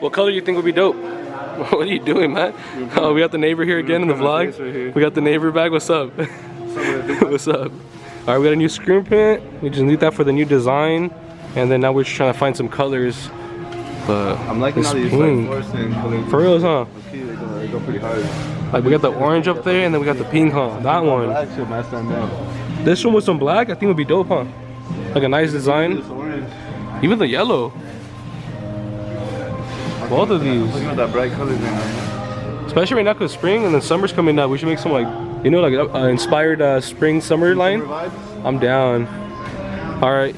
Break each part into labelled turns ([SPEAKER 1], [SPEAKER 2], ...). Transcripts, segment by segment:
[SPEAKER 1] What color do you think would be dope? What are you doing, man? Oh, we got the neighbor here again in the vlog. Right, we got the neighbor back. What's up? What's up? All right, we got a new screen print. We just need that for the new design, and then now we're just trying to find some colors. But
[SPEAKER 2] I'm liking all these like
[SPEAKER 1] for reals, huh?
[SPEAKER 2] Okay, they go pretty hard.
[SPEAKER 1] Like we got the orange up there, and then we got the pink, huh? That one. This one with some black, I think would be dope, huh? Like a nice design. Even the yellow. Both of these.
[SPEAKER 2] Look at that bright colors now.
[SPEAKER 1] Especially right now because spring and then summer's coming up. We should make some like, you know, like inspired spring summer line. I'm down. All right.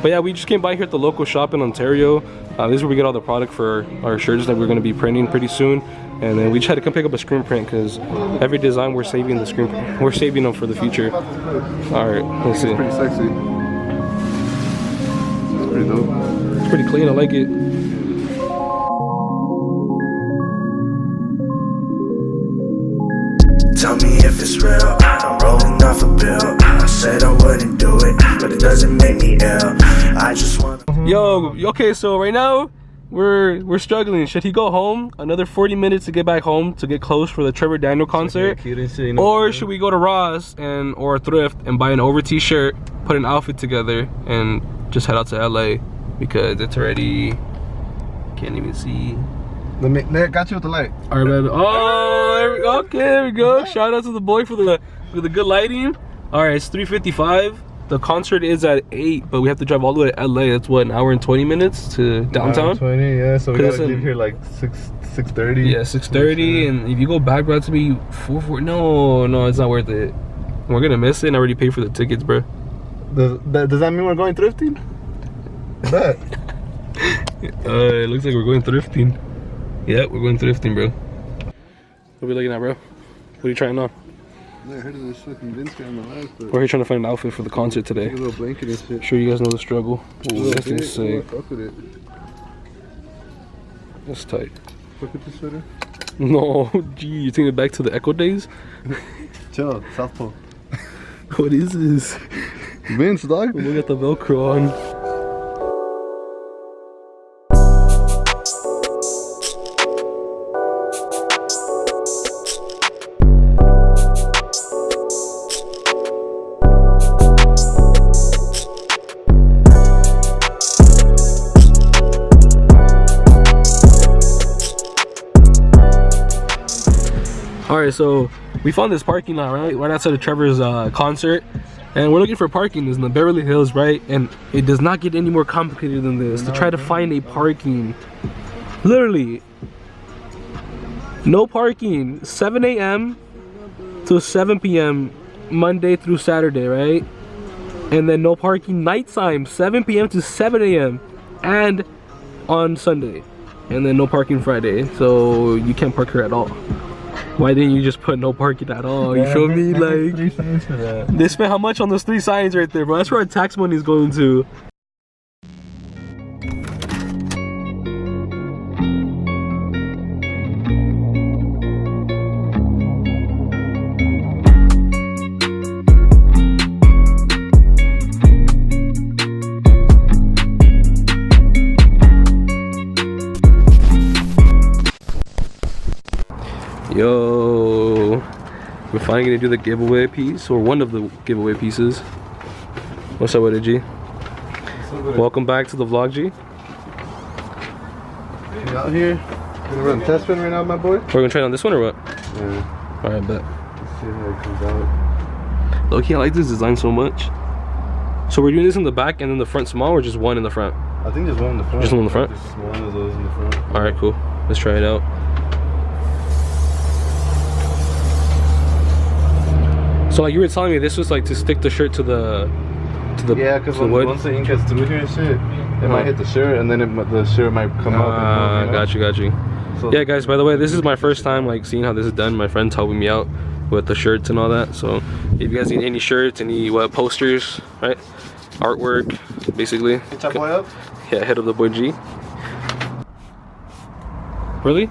[SPEAKER 1] But yeah, we just came by here at the local shop in Ontario. This is where we get all the product for our shirts that we're going to be printing pretty soon. And then we just had to come pick up a screen print because every design we're saving the screen. We're saving them for the future. All right, let's see.
[SPEAKER 2] It's pretty sexy. It's pretty dope.
[SPEAKER 1] It's pretty clean. I like it.
[SPEAKER 3] Tell me if it's real, I'm rolling off a bill. I said I wouldn't do it, but it doesn't make me ill. I just want.
[SPEAKER 1] Yo, okay, so right now we're struggling. Should he go home? Another 40 minutes to get back home to get close for the Trevor Daniel concert, or should we go to Ross or Thrift and buy an over t-shirt, put an outfit together, and just head out to LA because it's already can't even see.
[SPEAKER 2] Got you with the light.
[SPEAKER 1] All right, baby. Oh, there we go. Shout out to the boy for the good lighting. All right, it's 3:55. The concert is at 8, but we have to drive all the way to LA. That's what, an hour and 20 minutes to downtown.
[SPEAKER 2] 20, yeah. So we gotta leave here like 6:30.
[SPEAKER 1] Yeah, 6:30. And if you go back, bro, it's gonna be 4:40. No, it's not worth it. We're gonna miss it, and I already paid for the tickets, bro.
[SPEAKER 2] Does that mean we're going thrifting? Bet.
[SPEAKER 1] It looks like we're going thrifting. Yeah, we're going thrifting, bro. What are we looking at, bro? What are you trying on?
[SPEAKER 2] I heard of this fucking Vince guy on the live, but
[SPEAKER 1] we're here trying to find an outfit for the concert today.
[SPEAKER 2] a little blanket and shit.
[SPEAKER 1] Sure, you guys know the struggle. Ooh, this thing's sick.
[SPEAKER 2] Fuck with it.
[SPEAKER 1] That's tight.
[SPEAKER 2] Fuck with this sweater?
[SPEAKER 1] No, gee, you taking it back to the Echo days?
[SPEAKER 2] Chill, South Pole.
[SPEAKER 1] What is this?
[SPEAKER 2] Vince, dog.
[SPEAKER 1] We got the Velcro on. Alright, so we found this parking lot right outside of Trevor's concert, and we're looking for parking. It's in the Beverly Hills, right? And it does not get any more complicated than this to try to find a parking. Literally, no parking. 7 a.m. to 7 p.m. Monday through Saturday, right? And then no parking nighttime, 7 p.m. to 7 a.m. and on Sunday. And then no parking Friday, so you can't park here at all. Why didn't you just put no parking at all? You feel me? Like,
[SPEAKER 2] 3 signs for that.
[SPEAKER 1] They spent how much on those 3 signs right there, bro? That's where our tax money is going to. Yo, we're finally gonna do the giveaway piece, or one of the giveaway pieces. What's up with it, G? Welcome back to the vlog, G.
[SPEAKER 2] You out here? Gonna run test run right now, my boy?
[SPEAKER 1] We're gonna try it on this one or what?
[SPEAKER 2] Yeah.
[SPEAKER 1] Alright, bet.
[SPEAKER 2] Let's see how it comes out.
[SPEAKER 1] Low-key, I like this design so much. So we're doing this in the back and then the front small, or just one in the front?
[SPEAKER 2] I think just one in the front.
[SPEAKER 1] Just one in the front?
[SPEAKER 2] Just one of those in the front.
[SPEAKER 1] Alright, cool. Let's try it out. So like you were telling me, this was like to stick the shirt to the
[SPEAKER 2] yeah, because once the ink gets through here and shit, it might hit the shirt, and then the shirt might come up. And
[SPEAKER 1] got you. So yeah, guys. By the way, this is my first time like seeing how this is done. My friend's helping me out with the shirts and all that. So if you guys need any shirts, any posters, right, artwork, basically.
[SPEAKER 2] Hit that boy up.
[SPEAKER 1] Yeah, head of the boy G. Really?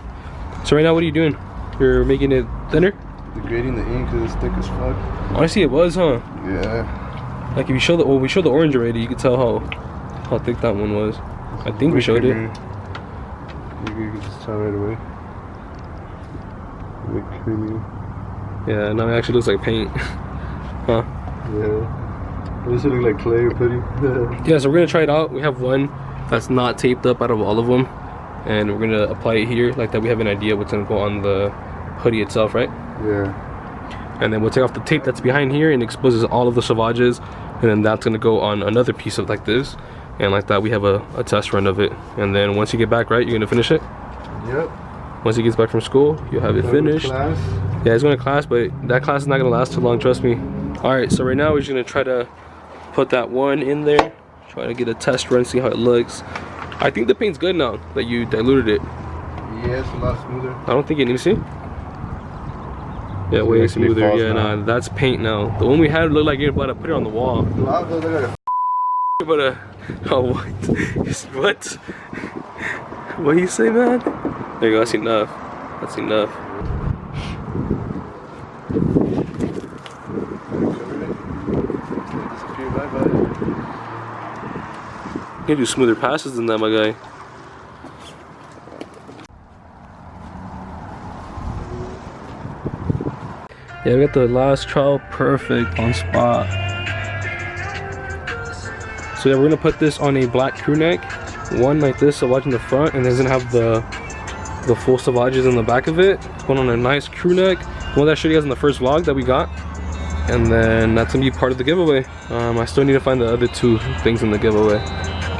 [SPEAKER 1] So right now, what are you doing? You're making it thinner?
[SPEAKER 2] Degrading the ink because it's thick as fuck.
[SPEAKER 1] Honestly, it was, huh?
[SPEAKER 2] Yeah.
[SPEAKER 1] Like if you show the, well, we showed the orange already, you could tell how thick that one was. I think we showed it.
[SPEAKER 2] You can just tell right away. Like creamy.
[SPEAKER 1] Yeah, no, it actually looks like paint. Huh?
[SPEAKER 2] Yeah. This should look like clay or putty.
[SPEAKER 1] Yeah, so we're gonna try it out. We have one that's not taped up out of all of them, and we're gonna apply it here like that. We have an idea what's gonna go on the hoodie itself, right?
[SPEAKER 2] Yeah.
[SPEAKER 1] And then we'll take off the tape that's behind here and exposes all of the sauvages, and then that's gonna go on another piece of like this, and like that we have a test run of it. And then once you get back, right, you're gonna finish it.
[SPEAKER 2] Yep.
[SPEAKER 1] Once he gets back from school, you'll have it finished.
[SPEAKER 2] Class.
[SPEAKER 1] Yeah, he's going to class, but that class is not going to last too long, trust me. Alright, so right now we're just going to try to put that one in there. Try to get a test run, see how it looks. I think the paint's good now that you diluted it.
[SPEAKER 2] Yeah, it's a lot smoother.
[SPEAKER 1] I don't think it needs to see. Yeah, way smoother. Yeah, nah, that's paint now. The one we had looked like you're about to put it on the wall. But oh, what? What? What do you say, man? There you go, that's enough. That's enough. You can do smoother passes than that, my guy. Yeah, we got the last trial perfect on spot. So yeah, we're gonna put this on a black crew neck. One like this, sauvage in the front, and then it's gonna have the full sauvages in the back of it. It's going on a nice crew neck, the one that I showed you guys in the first vlog that we got. And then that's gonna be part of the giveaway. I still need to find the other two things in the giveaway,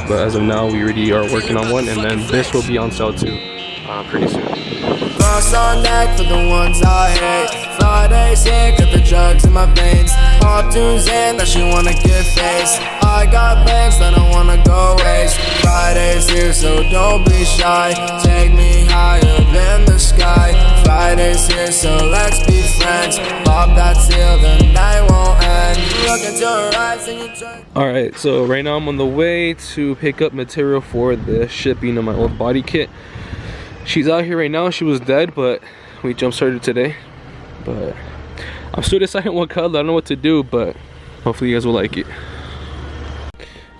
[SPEAKER 1] but as of now we already are working on one, and then this will be on sale too pretty soon.
[SPEAKER 4] Cross on deck for the ones I hate. Friday's here, got the drugs in my veins. Pop tunes in that she wanna give face. I got bands that I wanna go waste. Friday's here, so don't be shy. Take me higher than the sky. Friday's here, so let's be friends. Pop that seal, the night won't end. Look into her eyes and you try.
[SPEAKER 1] Alright, so right now I'm on the way to pick up material for the shipping of my old body kit. She's out here right now. She was dead, but we jump started today. But I'm still deciding what color. I don't know what to do, but hopefully you guys will like it.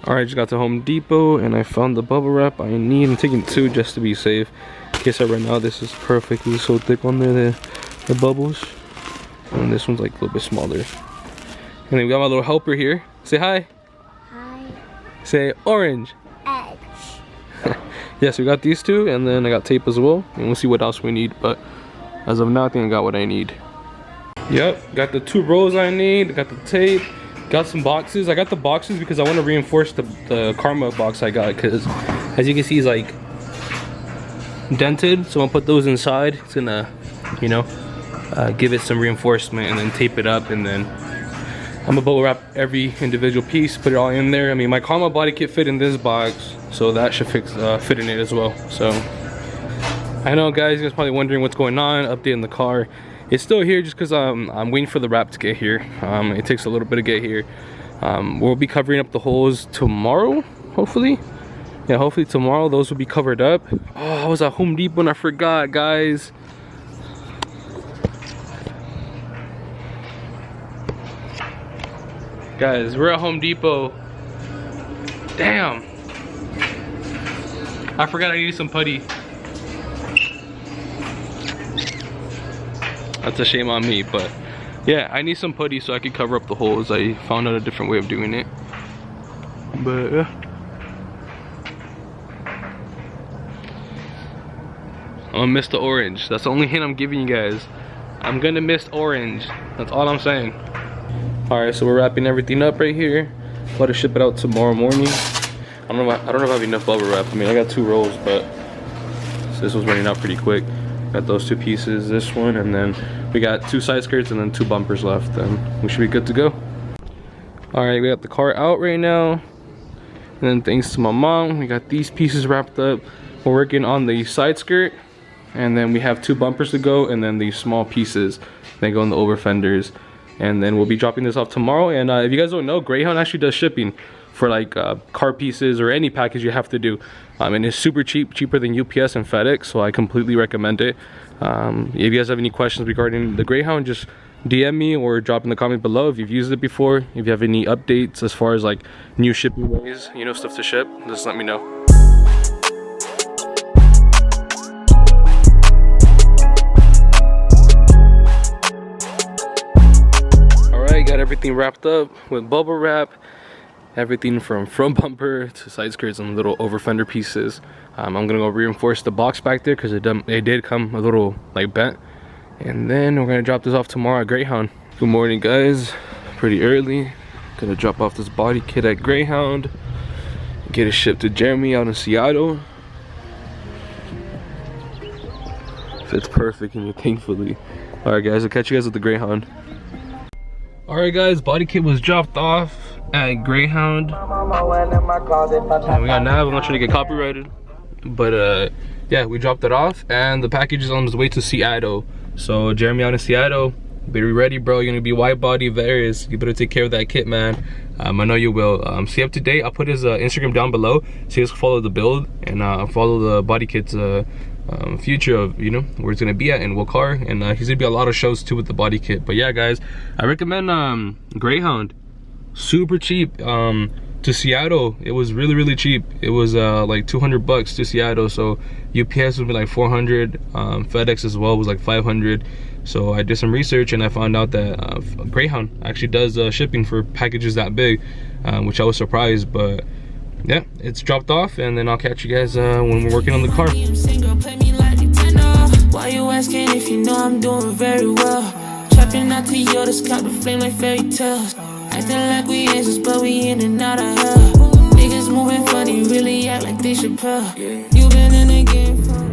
[SPEAKER 1] Alright, just got to Home Depot and I found the bubble wrap I need. I'm taking two just to be safe. In case I run out, this is perfectly so thick on there, the bubbles. And this one's like a little bit smaller. And then we got my little helper here. Say hi.
[SPEAKER 5] Hi.
[SPEAKER 1] Say orange.
[SPEAKER 5] Egg.
[SPEAKER 1] Yes, we got these two, and then I got tape as well, and we'll see what else we need. But as of now, I think I got what I need. Yep, got the 2 rolls I need, got the tape, got some boxes. I got the boxes because I want to reinforce the Karma box I got, because as you can see, it's like dented, so I'll put those inside. It's gonna, you know, give it some reinforcement, and then tape it up, and then I'm gonna bubble wrap every individual piece, put it all in there. I mean, my Karma body kit fit in this box, so that should fit in it as well. So I know, guys, you guys probably wondering what's going on. Updating the car, it's still here just because I'm waiting for the wrap to get here. It takes a little bit to get here. We'll be covering up the holes tomorrow, hopefully. Yeah, hopefully tomorrow those will be covered up. Oh, I was at Home Depot and I forgot, guys. Guys, we're at Home Depot. Damn. I forgot I needed some putty. That's a shame on me, but yeah, I need some putty so I can cover up the holes. I found out a different way of doing it. But yeah. I'm gonna miss the orange. That's the only hint I'm giving you guys. I'm gonna miss orange. That's all I'm saying. Alright, so we're wrapping everything up right here. About to ship it out tomorrow morning. I don't know if I have enough bubble wrap. I mean, I got 2 rolls, but this was running out pretty quick. Got those 2 pieces, this one, and then we got 2 side skirts and then 2 bumpers left, and we should be good to go. Alright, we got the car out right now. And then thanks to my mom, we got these pieces wrapped up. We're working on the side skirt, and then we have 2 bumpers to go, and then these small pieces that go in the over fenders. And then we'll be dropping this off tomorrow. And if you guys don't know, Greyhound actually does shipping for like car pieces or any package you have to do. And it's super cheap, cheaper than UPS and FedEx, so I completely recommend it. If you guys have any questions regarding the Greyhound, just DM me or drop in the comment below if you've used it before. If you have any updates as far as like new shipping ways, you know, stuff to ship, just let me know. everything wrapped up with bubble wrap. Everything from front bumper to side skirts and little over fender pieces. I'm gonna go reinforce the box back there because it did come a little like bent. And then we're gonna drop this off tomorrow at Greyhound. Good morning, guys. Pretty early. Gonna drop off this body kit at Greyhound. Get it shipped to Jeremy out in Seattle. Fits perfect in here, thankfully. Alright guys, I'll catch you guys at the Greyhound. Alright guys, body kit was dropped off at Greyhound. And we got Nav, I'm not trying to get copyrighted. But yeah, we dropped it off and the package is on its way to Seattle. So Jeremy out in Seattle, be ready bro, you're gonna be wide body various. You better take care of that kit, man. I know you will. Stay up to date. I'll put his Instagram down below so you guys can follow the build and follow the body kit's future of, you know, where it's gonna be at and what car. And he's gonna be a lot of shows too with the body kit. But yeah guys, I recommend Greyhound. Super cheap. To Seattle it was really cheap. It was like 200 bucks to Seattle. So UPS would be like 400. FedEx as well was like 500. So I did some research and I found out that Greyhound actually does shipping for packages that big, which I was surprised. But yeah, it's dropped off and then I'll catch you guys when we're working on the car.
[SPEAKER 5] Why you asking if you know I'm doing very well? Trapping out to you, the scout the flame like fairy tales. Acting like we angels, but we in and out of hell. Niggas moving funny, really act like they should pell. You been in the game for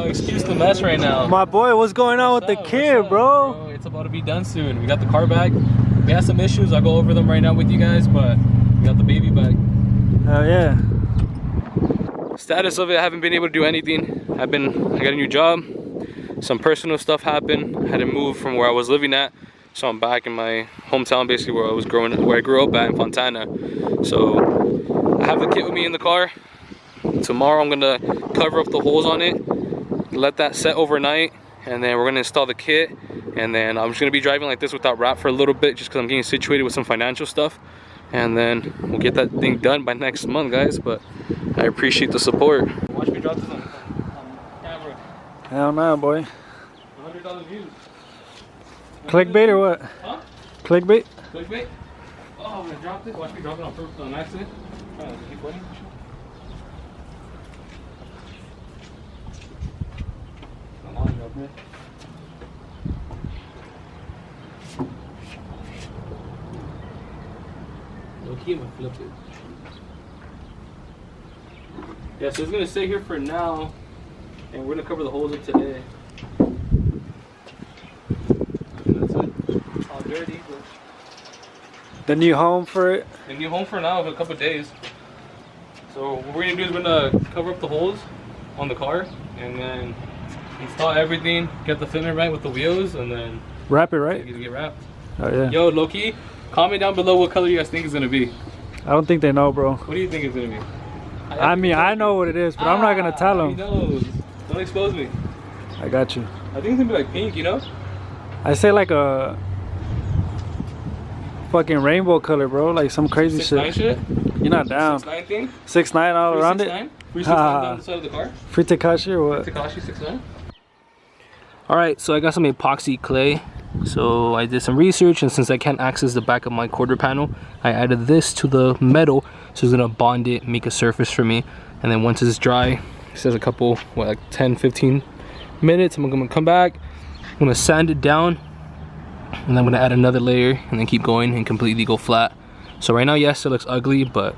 [SPEAKER 1] Excuse the mess right now.
[SPEAKER 6] My boy, what's going on with the kid, bro?
[SPEAKER 1] It's about to be done soon. We got the car back. We had some issues. I'll go over them right now with you guys, but we got the baby back.
[SPEAKER 6] Hell yeah.
[SPEAKER 1] Status of it, I haven't been able to do anything. I got a new job. Some personal stuff happened. I had to move from where I was living at. So I'm back in my hometown, basically where I grew up at in Fontana. So I have the kit with me in the car. Tomorrow I'm gonna cover up the holes on it, let that set overnight, and then we're gonna install the kit. And then I'm just gonna be driving like this without wrap for a little bit just because I'm getting situated with some financial stuff. And then we'll get that thing done by next month, guys. But I appreciate the support. Watch me drop this on camera.
[SPEAKER 6] Hell no, boy.
[SPEAKER 1] 100,000 views.
[SPEAKER 6] Clickbait or what?
[SPEAKER 1] Huh?
[SPEAKER 6] Clickbait?
[SPEAKER 1] Clickbait? Oh, I'm gonna drop it. Watch me drop it on purpose on accident. Keep waiting. Flip it. Yeah, so it's gonna stay here for now, and we're gonna cover the holes up today. And that's it. All dirty, but
[SPEAKER 6] The new home for it?
[SPEAKER 1] the new home for now of a couple of days. So what we're gonna do is we're gonna cover up the holes on the car, and then install everything, get the fitment right with the wheels, and then
[SPEAKER 6] Wrap it, right?
[SPEAKER 1] get wrapped.
[SPEAKER 6] Oh yeah.
[SPEAKER 1] Yo, low-key, comment down below what color you guys think it's gonna be.
[SPEAKER 6] I don't think they know, bro.
[SPEAKER 1] What do you think it's gonna be?
[SPEAKER 6] I mean, I know what it is, but I'm not gonna tell
[SPEAKER 1] He
[SPEAKER 6] them.
[SPEAKER 1] knows. Don't expose me.
[SPEAKER 6] I got you.
[SPEAKER 1] I think it's gonna be like pink, you know?
[SPEAKER 6] I say like a fucking rainbow color, bro. Like some crazy
[SPEAKER 1] 6'9"
[SPEAKER 6] shit. You're not down.
[SPEAKER 1] 6'9" thing?
[SPEAKER 6] 6'9" all around it?
[SPEAKER 1] 6'9"? 369 down the side of the car?
[SPEAKER 6] Free Takashi or what?
[SPEAKER 1] Takashi 6'9". Alright, so I got some epoxy clay. So I did some research, and since I can't access the back of my quarter panel, I added this to the metal. So it's gonna bond it, make a surface for me. And then once it's dry, it says a couple, what, like 10-15 minutes, I'm gonna come back, I'm gonna sand it down, and then I'm gonna add another layer and then keep going and completely go flat. So right now, yes, it looks ugly, but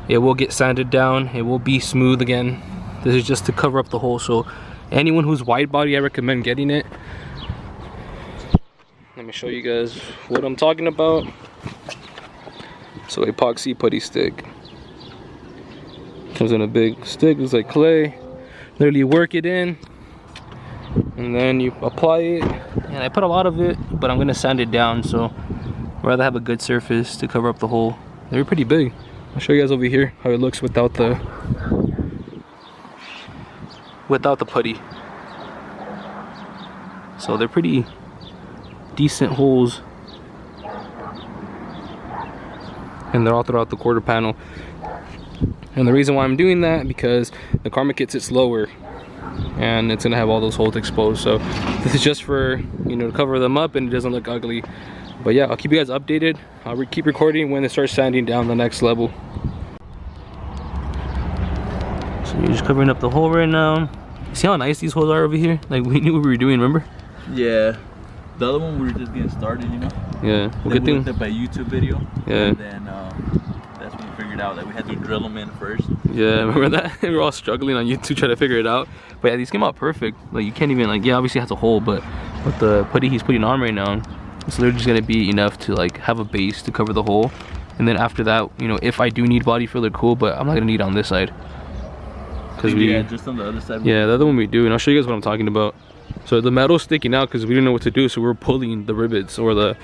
[SPEAKER 1] it will get sanded down, it will be smooth again. This is just to cover up the hole. So anyone who's wide body, I recommend getting it. Let me show you guys what I'm talking about. So epoxy putty stick. Comes in a big stick, it's like clay. Literally work it in, and then you apply it. And I put a lot of it, but I'm gonna sand it down, so I'd rather have a good surface to cover up the hole. They're pretty big. I'll show you guys over here how it looks without the putty. So they're pretty decent holes. and they're all throughout the quarter panel. And the reason why I'm doing that, because the Karma kit sits lower and it's gonna have all those holes exposed. So this is just for, you know, to cover them up and it doesn't look ugly. But yeah, I'll keep you guys updated. I'll keep recording when it starts sanding down the next level. So you're just covering up the hole right now. See how nice these holes are over here? Like, we knew what we were doing, remember?
[SPEAKER 7] Yeah. The other one we were just getting started, you know?
[SPEAKER 1] Yeah.
[SPEAKER 7] Well, good thing. We looked up a YouTube video.
[SPEAKER 1] Yeah.
[SPEAKER 7] And then that's when we figured out that we had to drill them in first.
[SPEAKER 1] Yeah, remember that? We were all struggling on YouTube trying to figure it out. But yeah, these came out perfect. Like, you can't even, like, yeah, obviously it has a hole, but with the putty he's putting on right now, it's literally just gonna be enough to like have a base to cover the hole. And then after that, you know, if I do need body filler, cool, but I'm not gonna need it on this side. Cause
[SPEAKER 7] yeah, just on the other side.
[SPEAKER 1] Yeah, the other one we do, and I'll show you guys what I'm talking about. So the metal's sticking out because we didn't know what to do, so we're pulling the rivets, or the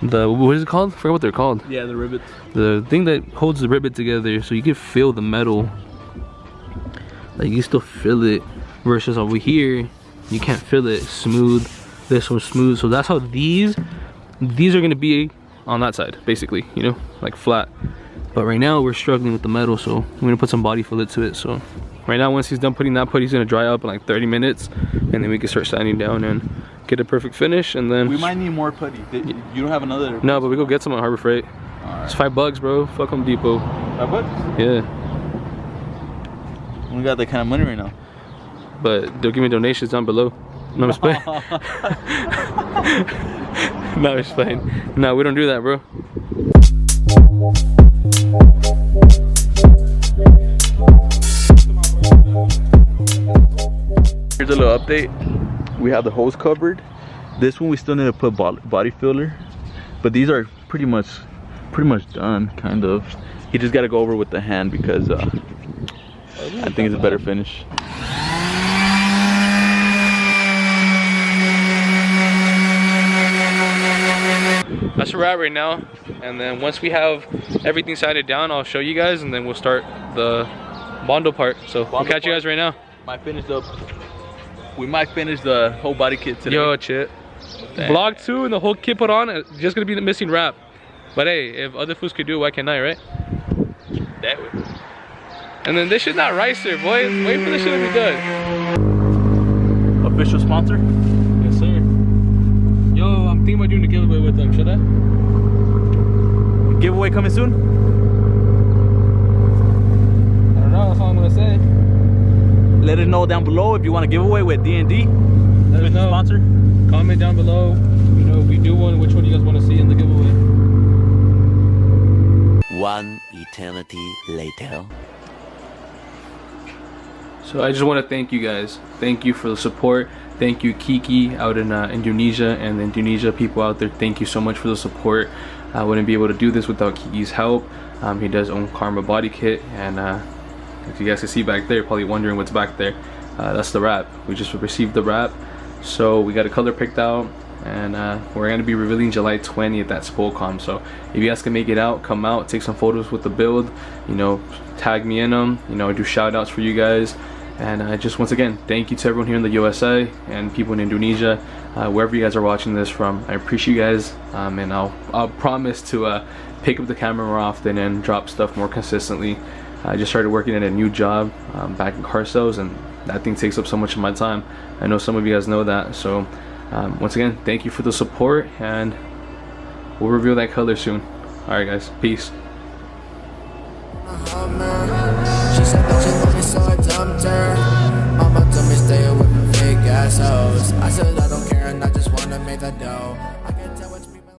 [SPEAKER 1] what is it called? I forgot what they're called.
[SPEAKER 7] Yeah, the rivets.
[SPEAKER 1] The thing that holds the rivet together, so you can feel the metal. Like, you still feel it, versus over here, you can't feel it. Smooth. This one's smooth. So that's how these are gonna be on that side, basically, you know, like flat. But right now we're struggling with the metal, so I'm gonna put some body filler to it. So right now, once he's done putting that putty, he's gonna dry up in like 30 minutes, and then we can start sanding down and get a perfect finish. And then
[SPEAKER 7] we might need more putty. You don't have another?
[SPEAKER 1] No, but we go get some on Harbor Freight.
[SPEAKER 7] Right.
[SPEAKER 1] It's $5, bro. Fuck Home Depot.
[SPEAKER 7] $5?
[SPEAKER 1] Yeah.
[SPEAKER 7] We got that kind of money right now.
[SPEAKER 1] But they'll give me donations down below. No, I'm just playing. No, I'm just playing. No, we don't do that, bro.
[SPEAKER 7] Here's a little update. We have the hose covered. This one we still need to put body filler, but these are pretty much done, kind of. He just got to go over with the hand because I think it's a better finish.
[SPEAKER 1] That's where we're at right now, and then once we have everything sanded down, I'll show you guys, and then we'll start the Bondo part. So we'll catch you guys right now.
[SPEAKER 7] We might finish the whole body kit today.
[SPEAKER 1] Yo, shit. Vlog 2 and the whole kit put on, it's just gonna be the missing wrap. But hey, if other fools could do it, why can't I, right?
[SPEAKER 7] That way.
[SPEAKER 1] And then this shit not rice there, boys. Wait for this shit to be done.
[SPEAKER 7] Official sponsor?
[SPEAKER 1] Yes, sir. Yo, I'm thinking about doing a giveaway with them. Should I?
[SPEAKER 7] Giveaway coming soon?
[SPEAKER 1] I don't know. That's all I'm gonna say.
[SPEAKER 7] Let us know down below if you want a giveaway with D&D.
[SPEAKER 1] Let us know.
[SPEAKER 7] Sponsor.
[SPEAKER 1] Comment down below. You know, if we do one, which one you guys want to see in the giveaway.
[SPEAKER 8] One eternity later.
[SPEAKER 1] So I just want to thank you guys. Thank you for the support. Thank you, Kiki, out in Indonesia, and the Indonesia people out there. Thank you so much for the support. I wouldn't be able to do this without Kiki's help. He does own Karma Body Kit, and if you guys can see back there, you're probably wondering what's back there. That's the wrap. We just received the wrap, so we got a color picked out, and we're going to be revealing July 20th at Spolcom. So if you guys can make it out, come out, take some photos with the build, you know, tag me in them, you know, do shout outs for you guys. And just once again, thank you to everyone here in the USA and people in Indonesia, wherever you guys are watching this from. I appreciate you guys, and I'll promise to pick up the camera more often and drop stuff more consistently. I just started working at a new job back in car sales, and that thing takes up so much of my time. I know some of you guys know that. So once again, thank you for the support, and we'll reveal that color soon. Alright guys, peace.
[SPEAKER 4] She said that she loved me, so I dumped her.